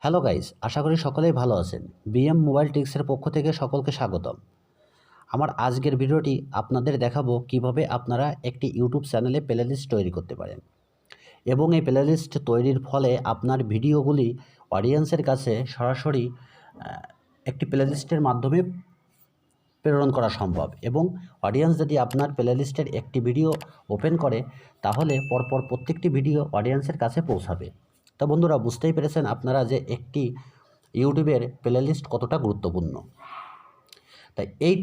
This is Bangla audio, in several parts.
হ্যালো গাইস, আশা করি সকলেই ভালো আছেন। বিএম মোবাইল টিক্সের পক্ষ থেকে সকলকে স্বাগতম। আমার আজকের ভিডিওটি আপনাদের দেখাবো কিভাবে আপনারা একটি ইউটিউব চ্যানেলে প্লেলিস্ট তৈরি করতে পারেন এবং এই প্লেলিস্ট তৈরির ফলে আপনার ভিডিওগুলি অডিয়েন্সের কাছে সরাসরি একটি প্লেলিস্টের মাধ্যমে প্রেরণ করা সম্ভব এবং অডিয়েন্স যদি আপনার প্লেলিস্টের একটি ভিডিও ওপেন করে তাহলে পরপর প্রত্যেকটি ভিডিও অডিয়েন্সের কাছে পৌঁছাবে। তো বন্ধুরা, বুঝতেই পেরেছেন আপনারা যে একটি ইউটিউবের প্লেলিস্ট কতটা গুরুত্বপূর্ণ। তাই এই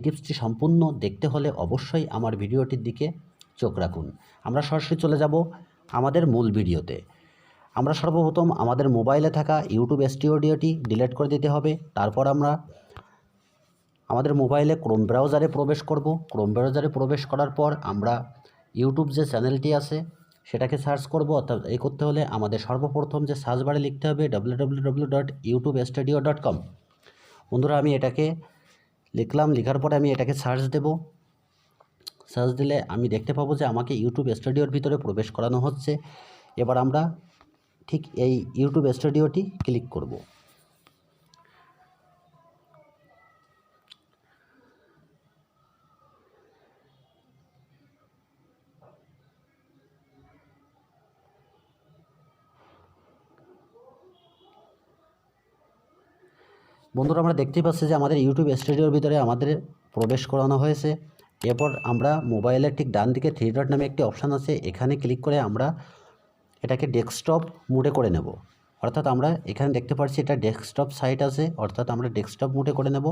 টিপসটি সম্পূর্ণ দেখতে হলে অবশ্যই আমার ভিডিওটির দিকে চোখ রাখুন। আমরা সরাসরি চলে যাব আমাদের মূল ভিডিওতে। আমরা সর্বপ্রথম আমাদের মোবাইলে থাকা ইউটিউব স্টুডিওটি ডিলিট করে দিতে হবে। তারপর আমরা আমাদের মোবাইলে ক্রোম ব্রাউজারে প্রবেশ করব। ক্রোম ব্রাউজারে প্রবেশ করার পর আমরা ইউটিউব যে চ্যানেলটি আছে সেটাকে সার্চ করব। অর্থাৎ এই করতে হলে আমাদের সর্বপ্রথম যে সার্চ বারে লিখতে হবে www.youtubestudio.com। বন্ধুরা, আমি এটাকে লিখলাম। লেখার পরে আমি এটাকে সার্চ দেব। সার্চ দিলে আমি দেখতে পাবো যে আমাকে ইউটিউব স্টুডিওর ভিতরে প্রবেশ করানো হচ্ছে। এবার আমরা ঠিক এই ইউটিউব স্টুডিওটি ক্লিক করব। বন্ধুরা, আমরা দেখতেই পাচ্ছি যে আমাদের ইউটিউব স্টুডিওর ভিতরে আমাদের প্রবেশ করানো হয়েছে। এরপর আমরা মোবাইলের ঠিক ডান দিকে 3 ডট নামে একটি অপশান আছে, এখানে ক্লিক করে আমরা এটাকে ডেস্কটপ মোডে করে নেব। অর্থাৎ আমরা এখানে দেখতে পাচ্ছি এটা ডেস্কটপ সাইট আছে, অর্থাৎ আমরা ডেস্কটপ মোডে করে নেব।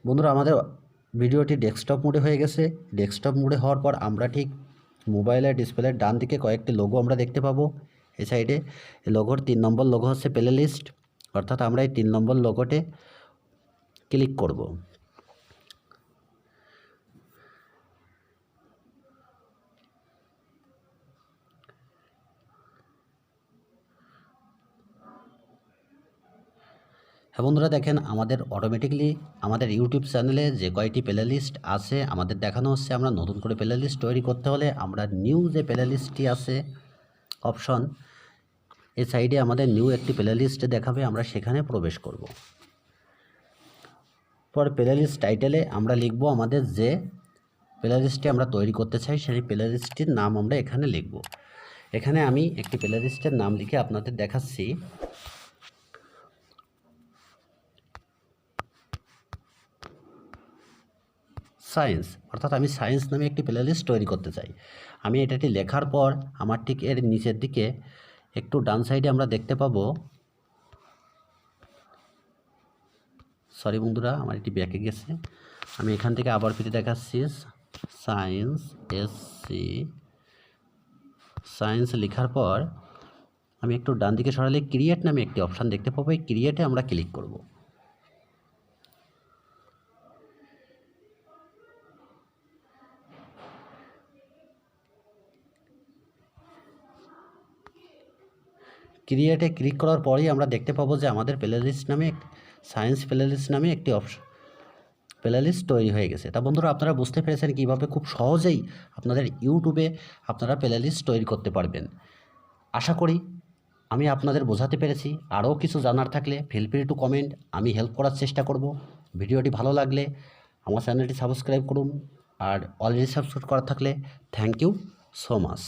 বন্ধুরা, আমাদের ভিডিওটি ডেস্কটপ মোডে হয়ে গেছে। ডেস্কটপ মোডে হওয়ার পর আমরা ঠিক মোবাইলের ডিসপ্লের ডান দিকে কয়েকটি লোগো আমরা দেখতে পাবো। এই সাইডে লোগোর 3 নম্বর লোগো হচ্ছে প্লেলিস্ট, অর্থাৎ আমরা এই 3 নম্বর লোগোতে ক্লিক করব। হ্যাঁ বন্ধুরা, দেখেন আমাদের অটোমেটিকলি আমাদের ইউটিউব চ্যানেলে যে কয়টি প্লেলিস্ট আছে আমাদের দেখানো হচ্ছে। আমরা নতুন করে প্লেলিস্ট তৈরি করতে হলে আমরা নিউ যে প্লেলিস্টটি আছে অপশন, এই সাইডে আমাদের নিউ একটি প্লেলিস্ট দেখাবে, আমরা সেখানে প্রবেশ করব। পর প্লেলিস্ট টাইটেলে আমরা লিখব আমাদের যে প্লেলিস্টটি আমরা তৈরি করতে চাই সেই প্লেলিস্টটির নাম আমরা এখানে লিখব। এখানে আমি একটি প্লেলিস্টের নাম লিখে আপনাদের দেখাচ্ছি। সায়েন্স, অর্থাৎ আমি সায়েন্স নামে একটি প্লেলিস্ট তৈরি করতে চাই। আমি এটাটি লেখার পর আমার ঠিক এর নিচের দিকে একটু ডান সাইডে আমরা দেখতে পাবো, সরি বন্ধুরা আমার এটি ব্যাকে গেছে, আমি এখান থেকে আবার ফিরে দেখাচ্ছি। সায়েন্স সায়েন্স লেখার পর আমি একটু ডান দিকে সরালে ক্রিয়েট নামে একটি অপশান দেখতে পাবো। এই ক্রিয়েটে আমরা ক্লিক করব। ক্রিয়েটে ক্লিক করার পরেই আমরা দেখতে পাবো যে আমাদের প্লেলিস্ট নামে সায়েন্স প্লেলিস্ট নামে একটি প্লেলিস্ট তৈরি হয়ে গেছে। তা বন্ধুরা, আপনারা বুঝতে পেরেছেন কীভাবে খুব সহজেই আপনাদের ইউটিউবে আপনারা প্লেলিস্ট তৈরি করতে পারবেন। আশা করি আমি আপনাদের বোঝাতে পেরেছি। আরও কিছু জানার থাকলে ফিল ফ্রি টু কমেন্ট, আমি হেল্প করার চেষ্টা করব। ভিডিওটি ভালো লাগলে আমার চ্যানেলটি সাবস্ক্রাইব করুন, আর অলরেডি সাবস্ক্রাইব করা থাকলে থ্যাংক ইউ সো মাচ।